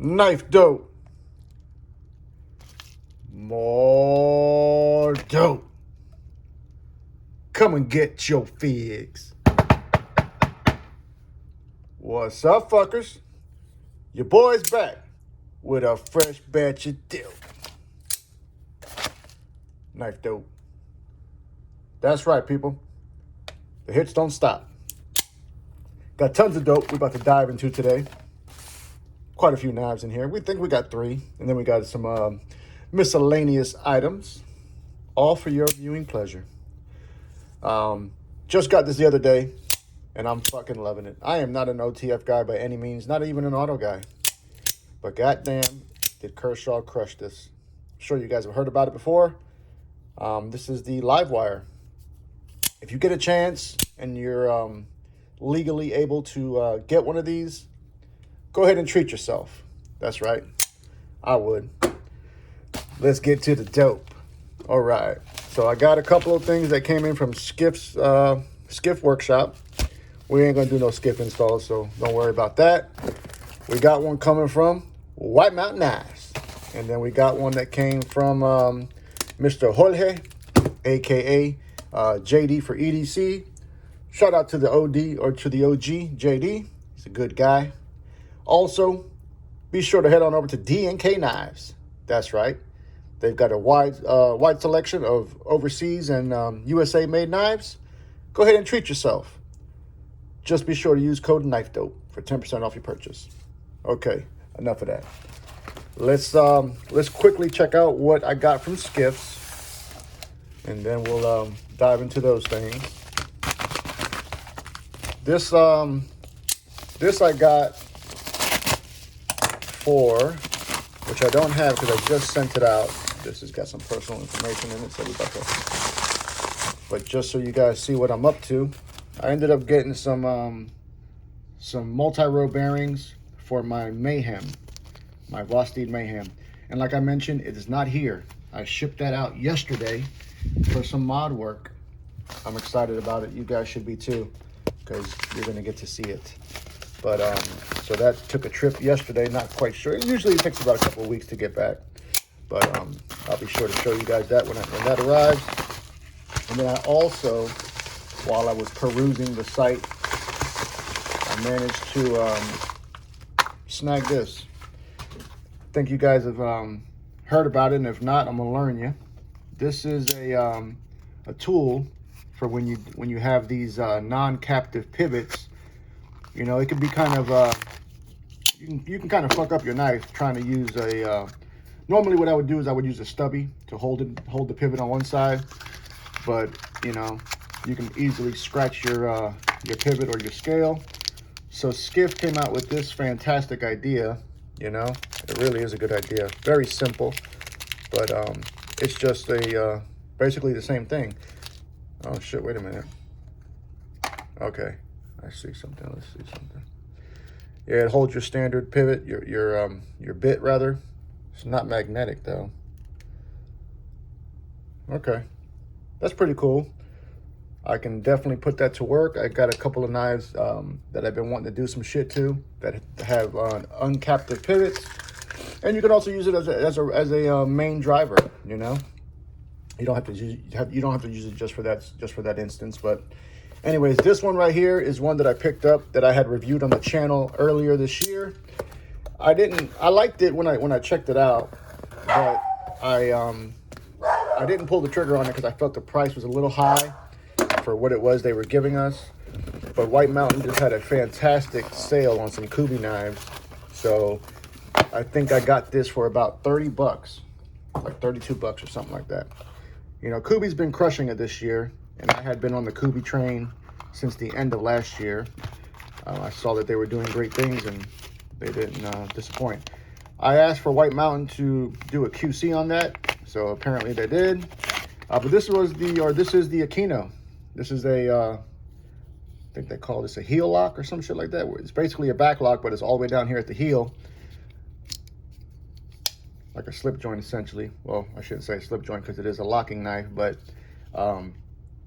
Knife dope. More dope. Come and get your figs. What's up, fuckers? Your boy's back with a fresh batch of dope. Knife dope. That's right, people. The hits don't stop. Got tons of dope we're about to dive into today. Quite a few knives in here. We think we got 3. And then we got some miscellaneous items. All for your viewing pleasure. Just got this the other day, and I'm fucking loving it. I am not an OTF guy by any means. Not even an auto guy. But goddamn, did Kershaw crush this. I'm sure you guys have heard about it before. This is the Livewire. If you get a chance and you're legally able to get one of these, go ahead and treat yourself. That's right. I would. Let's get to the dope. All right. So I got a couple of things that came in from Skiff's Skiff Workshop. We ain't going to do no Skiff installs, so don't worry about that. We got one coming from White Mountain Knives. And then we got one that came from Mr. Jorge, a.k.a. JD for EDC. Shout out to the OD or to the OG, JD. He's a good guy. Also, be sure to head on over to D&K Knives. That's right. They've got a wide selection of overseas and USA-made knives. Go ahead and treat yourself. Just be sure to use code KnifeDope for 10% off your purchase. Okay, enough of that. Let's quickly check out what I got from Skiffs, and then we'll dive into those things. This I got for, which I don't have because I just sent it out. This has got some personal information in it, so but just so you guys see what I'm up to, I ended up getting some multi-row bearings for my Mayhem, my Vosteed Mayhem. And like I mentioned, it is not here. I shipped that out yesterday for some mod work. I'm excited about it. You guys should be too, because you're going to get to see it. But so that took a trip yesterday. Not quite sure. Usually it takes about a couple of weeks to get back. But I'll be sure to show you guys that when that arrives. And then I also, while I was perusing the site, I managed to snag this. I think you guys have heard about it, and if not, I'm gonna learn you. This is a tool for when you have these non-captive pivots. You know, it can be kind of you can kind of fuck up your knife trying to use a. Normally, what I would do is I would use a stubby to hold the pivot on one side, but you know, you can easily scratch your pivot or your scale. So Skiff came out with this fantastic idea. You know, it really is a good idea. Very simple, but it's just basically the same thing. Oh shit! Wait a minute. Okay, I see something. Let's see something. Yeah, it holds your standard pivot, your bit rather. It's not magnetic though. Okay, that's pretty cool. I can definitely put that to work. I got a couple of knives that I've been wanting to do some shit to that have uncaptive pivots, and you can also use it as a main driver. You know, you don't have to use it just for that instance. But anyways, this one right here is one that I picked up that I had reviewed on the channel earlier this year. I liked it when I checked it out, but I didn't pull the trigger on it because I felt the price was a little high for what it was they were giving us. But White Mountain just had a fantastic sale on some Kubi knives, so I think I got this for about 30 bucks, like 32 bucks or something like that. You know, Kubi's been crushing it this year, and I had been on the Kubi train since the end of last year. I saw that they were doing great things, and they didn't disappoint. I asked for White Mountain to do a QC on that, so apparently they did. But this is the Aquino. This is I think they call this a heel lock or some shit like that. It's basically a back lock, but it's all the way down here at the heel. Like a slip joint, essentially. Well, I shouldn't say slip joint because it is a locking knife, but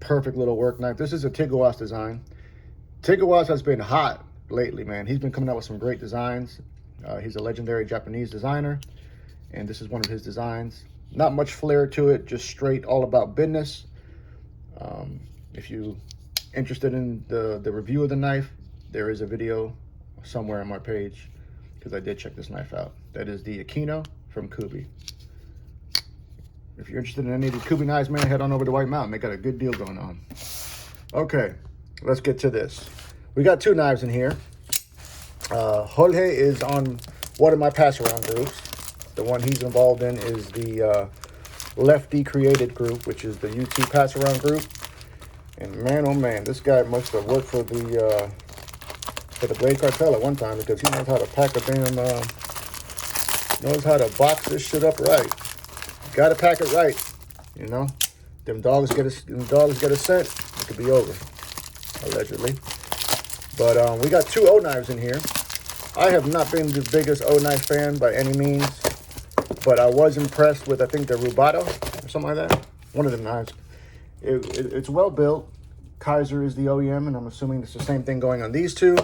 perfect little work knife. This is a Tigawas design. Tigawas has been hot lately, man. He's been coming out with some great designs. He's a legendary Japanese designer, and this is one of his designs. Not much flair to it, just straight all about business. If you interested in the review of the knife, there is a video somewhere on my page, because I did check this knife out. That is the Akino from Kubi. If you're interested in any of these Kubi knives, man, head on over to White Mountain. They got a good deal going on. Okay, let's get to this. We got two knives in here. Jorge is on one of my pass-around groups. The one he's involved in is the Lefty Created group, which is the YouTube pass-around group. And man, oh man, this guy must have worked for the Blade Cartel at one time, because he knows how to pack a damn, knows how to box this shit up right. Gotta pack it right, you know. Them dogs get a scent, it could be over, allegedly. But we got two O knives in here. I have not been the biggest O knife fan by any means, but I was impressed with, I think, the Rubato or something like that. One of the knives. It's well built. Kaiser is the OEM, and I'm assuming it's the same thing going on these two.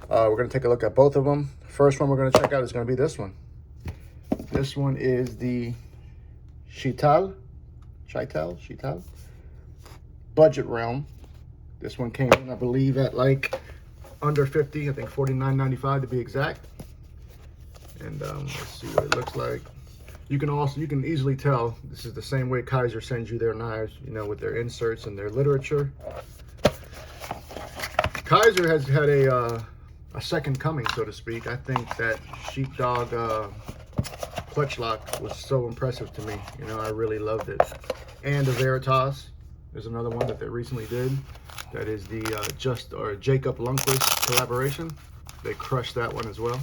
We're going to take a look at both of them. First one we're going to check out is going to be this one. This one is the Chital Budget Realm. This one came in, I believe, at like under 50, I think $49.95 to be exact. And let's see what it looks like. You can easily tell this is the same way Kaiser sends you their knives, you know, with their inserts and their literature. Kaiser has had a second coming, so to speak. I think that sheepdog clutch lock was so impressive to me. You know, I really loved it. And the Veritas is another one that they recently did. That is the Jacob Lundquist collaboration. They crushed that one as well.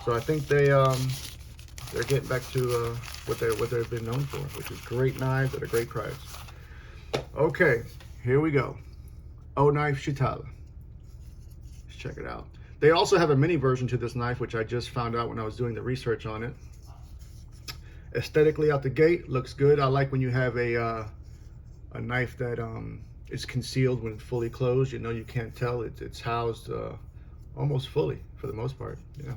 So I think they're getting back to what they've been known for, which is great knives at a great price. Okay, here we go. O knife Chital. Let's check it out. They also have a mini version to this knife, which I just found out when I was doing the research on it. Aesthetically out the gate, looks good. I like when you have a knife that is concealed when fully closed. You know, you can't tell. It's housed almost fully for the most part. Yeah.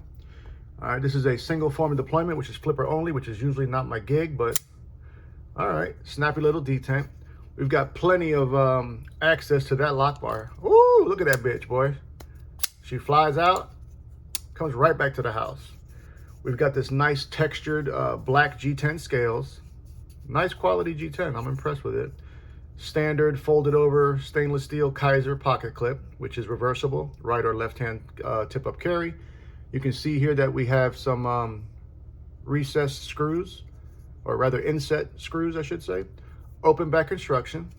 All right, this is a single form of deployment, which is flipper only, which is usually not my gig, but all right, snappy little detent. We've got plenty of access to that lock bar. Ooh, look at that bitch, boy. She flies out, comes right back to the house. We've got this nice textured black G10 scales. Nice quality G10, I'm impressed with it. Standard folded over stainless steel Kaiser pocket clip, which is reversible, right or left hand tip up carry. You can see here that we have some recessed screws, or rather inset screws, I should say. Open back construction.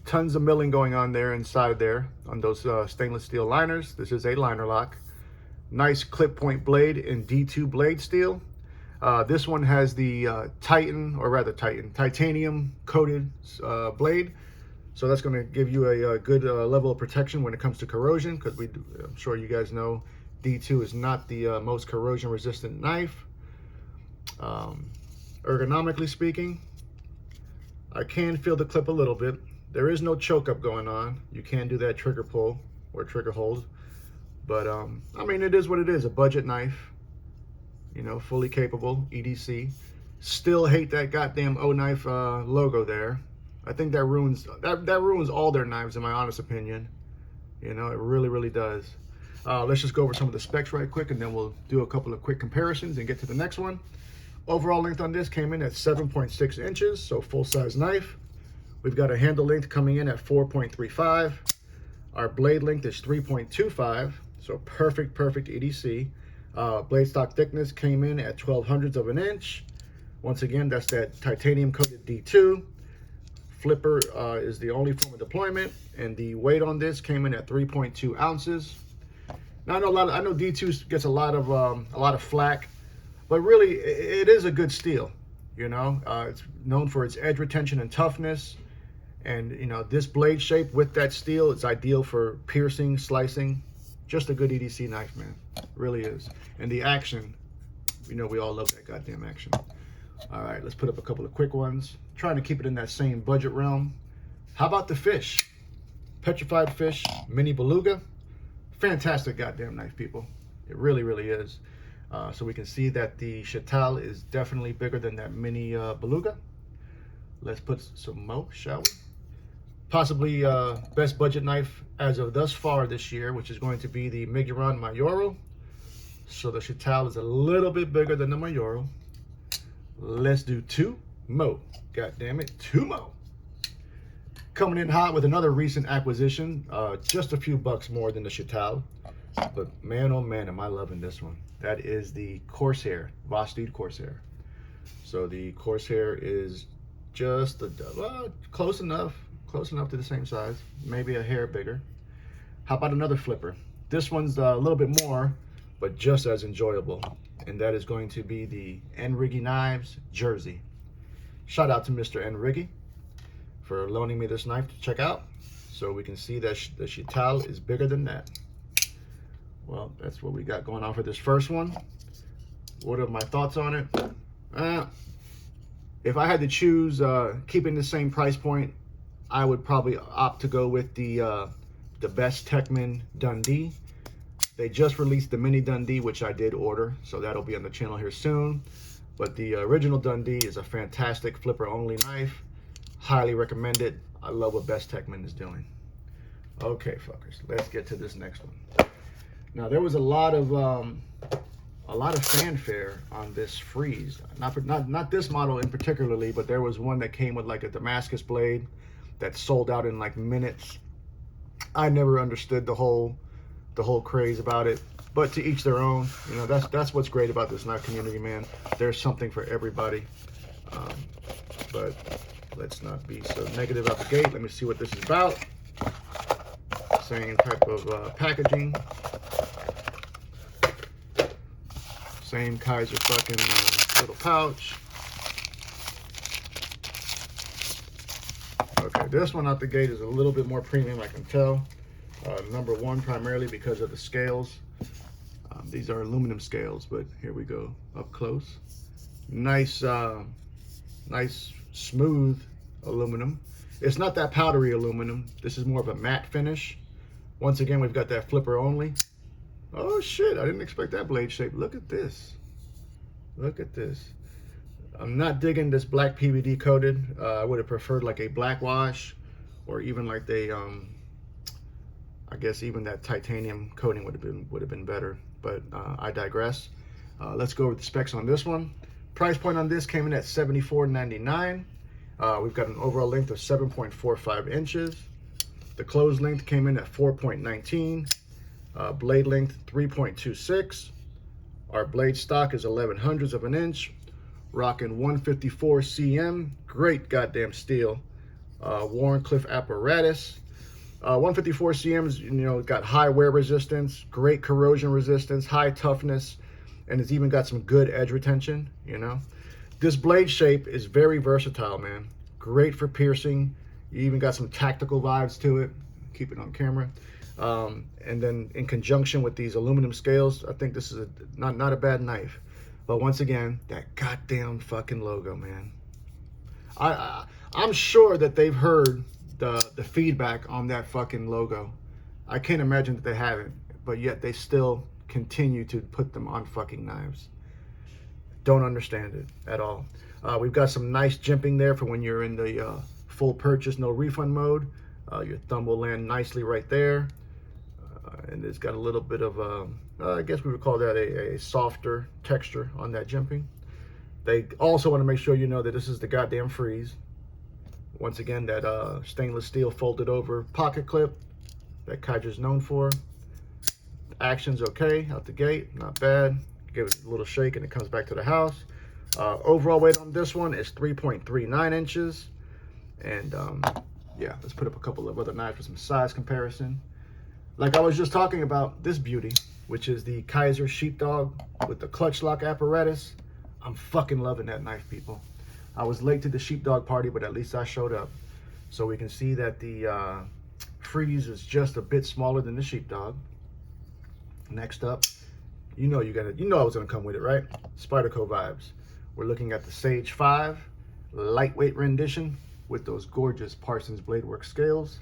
Tons of milling going on there inside there on those stainless steel liners. This is a liner lock. Nice clip point blade in D2 blade steel. This one has the titanium coated blade. So that's going to give you a good level of protection when it comes to corrosion, because I'm sure you guys know D2 is not the most corrosion resistant knife. Ergonomically speaking, I can feel the clip a little bit. There is no choke up going on. You can do that trigger pull or trigger hold. But I mean, it is what it is, a budget knife, you know, fully capable, EDC. Still hate that goddamn O knife logo there. I think that ruins all their knives, in my honest opinion. You know, it really, really does. Let's just go over some of the specs right quick, and then we'll do a couple of quick comparisons and get to the next one. Overall length on this came in at 7.6 inches, so full-size knife. We've got a handle length coming in at 4.35. Our blade length is 3.25, so perfect EDC. Blade stock thickness came in at 0.12 of an inch. Once again, that's that titanium coated D2. Flipper is the only form of deployment, and the weight on this came in at 3.2 ounces. Now I know D2 gets a lot of flack, but really it is a good steel. You know, it's known for its edge retention and toughness, and you know, this blade shape with that steel, it's ideal for piercing, slicing. Just a good EDC knife, man. It really is. And the action, you know, we all love that goddamn action. All right, let's put up a couple of quick ones. Trying to keep it in that same budget realm. How about the fish? Petrified Fish Mini Beluga. Fantastic goddamn knife, people. It really, really is. So we can see that the Chital is definitely bigger than that mini Beluga. Let's put some mo, shall we? Possibly best budget knife as of thus far this year, which is going to be the Miguron Mayoro. So the Chital is a little bit bigger than the Mayoro. Let's do 2 mo. God damn it, 2 mo. Coming in hot with another recent acquisition, just a few bucks more than the Chital. But man, oh man, am I loving this one. That is the Corsair, Vosteed Corsair. So the Corsair is just close enough to the same size, maybe a hair bigger. How about another flipper? This one's a little bit more, but just as enjoyable. And that is going to be the Enriggy Knives Jersey. Shout out to Mr. Enriggy for loaning me this knife to check out. So we can see that the Chital is bigger than that. Well, that's what we got going on for this first one. What are my thoughts on it? If I had to choose keeping the same price point, I would probably opt to go with the Best Techman Dundee. They just released the Mini Dundee, which I did order, so that'll be on the channel here soon. But the original Dundee is a fantastic flipper-only knife. Highly recommend it. I love what Best Techman is doing. Okay, fuckers, let's get to this next one. Now, there was a lot of fanfare on this Freeze. Not this model in particularly, but there was one that came with like a Damascus blade that sold out in like minutes. I never understood the whole craze about it, but to each their own. You know, that's what's great about this knife community, man. There's something for everybody. But let's not be so negative out the gate. Let me see what this is about. Same type of packaging. Same Kaiser fucking little pouch. Okay, this one out the gate is a little bit more premium, I can tell. Number one, primarily because of the scales. These are aluminum scales, but here we go, up close. Nice, nice smooth aluminum. It's not that powdery aluminum. This is more of a matte finish. Once again, we've got that flipper only. Oh shit, I didn't expect that blade shape. Look at this. Look at this. I'm not digging this black PVD coated. I would have preferred like a black wash, or even like they, I guess even that titanium coating would have been better. But I digress. Let's go over the specs on this one. Price point on this came in at $74.99. We've got an overall length of 7.45 inches. The closed length came in at 4.19. Blade length 3.26. Our blade stock is 11/100ths of an inch. Rocking 154 cm. Great goddamn steel. Warncliffe apparatus. 154 cm is, you know, got high wear resistance, great corrosion resistance, high toughness, and it's even got some good edge retention, you know. This blade shape is very versatile, man. Great for piercing. You even got some tactical vibes to it. Keep it on camera. And then in conjunction with these aluminum scales, I think this is not a bad knife. But once again, that goddamn fucking logo, man. I'm sure that they've heard the feedback on that fucking logo. I can't imagine that they haven't, but yet they still continue to put them on fucking knives. Don't understand it at all. We've got some nice jimping there for when you're in the full purchase, no refund mode. Your thumb will land nicely right there. And it's got a little bit of, I guess we would call that a softer texture on that jimping. They also want to make sure you know that this is the goddamn Freeze. Once again, that stainless steel folded over pocket clip that Kaiser's known for. Action's okay out the gate, not bad. Give it a little shake and it comes back to the house. Overall weight on this one is 3.39 inches. And yeah, let's put up a couple of other knives for some size comparison. Like I was just talking about this beauty, which is the Kaiser Sheepdog with the clutch lock apparatus. I'm fucking loving that knife, people. I was late to the Sheepdog party, but at least I showed up. So we can see that the Freeze is just a bit smaller than the Sheepdog. Next up, you know I was gonna come with it, right? Spyderco vibes. We're looking at the Sage 5 lightweight rendition with those gorgeous Parsons Bladework scales.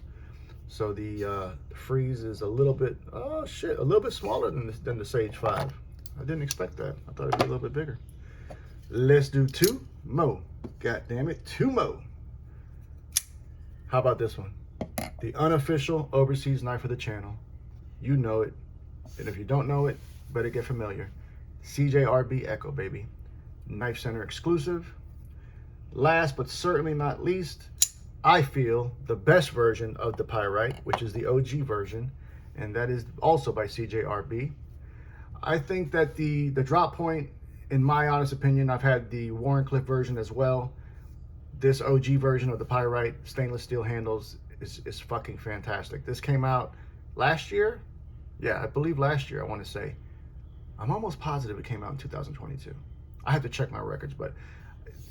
So the freeze is a little bit, oh shit, a little bit smaller than the Sage 5. I didn't expect that. I thought it'd be a little bit bigger. Let's do 2 more. God damn it, 2 more. How about this one? The unofficial overseas knife of the channel. You know it. And if you don't know it, better get familiar. CJRB Echo, baby. Knife Center exclusive. Last but certainly not least, I feel the best version of the Pyrite, which is the OG version, and that is also by CJRB. I think that the drop point, in my honest opinion, I've had the Warrenclyffe version as well. This OG version of the Pyrite stainless steel handles is fucking fantastic. This came out last year. Yeah, I believe last year, I want to say. I'm almost positive it came out in 2022. I have to check my records, but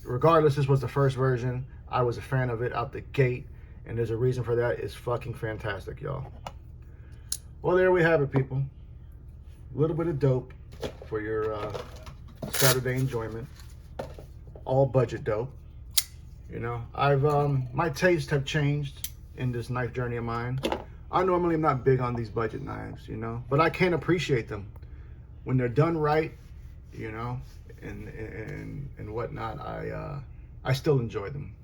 regardless, this was the first version. I was a fan of it out the gate, and there's a reason for that. It's fucking fantastic, y'all. Well, there we have it, people. A little bit of dope for your Saturday enjoyment. All budget dope. You know, my tastes have changed in this knife journey of mine. I normally am not big on these budget knives, you know, but I can appreciate them when they're done right, you know, and whatnot. I still enjoy them.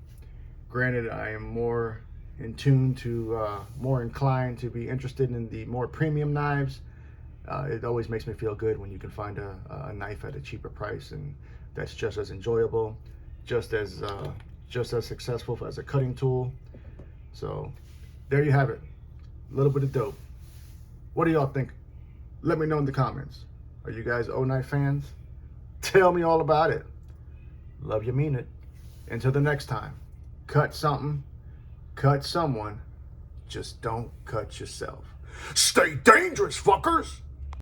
Granted, I am more in tune to, more inclined to be interested in the more premium knives. It always makes me feel good when you can find a knife at a cheaper price, and that's just as enjoyable, just as successful as a cutting tool. So there you have it. A little bit of dope. What do y'all think? Let me know in the comments. Are you guys O-Knife fans? Tell me all about it. Love you, mean it. Until the next time, cut something, cut someone, just don't cut yourself. Stay dangerous, fuckers!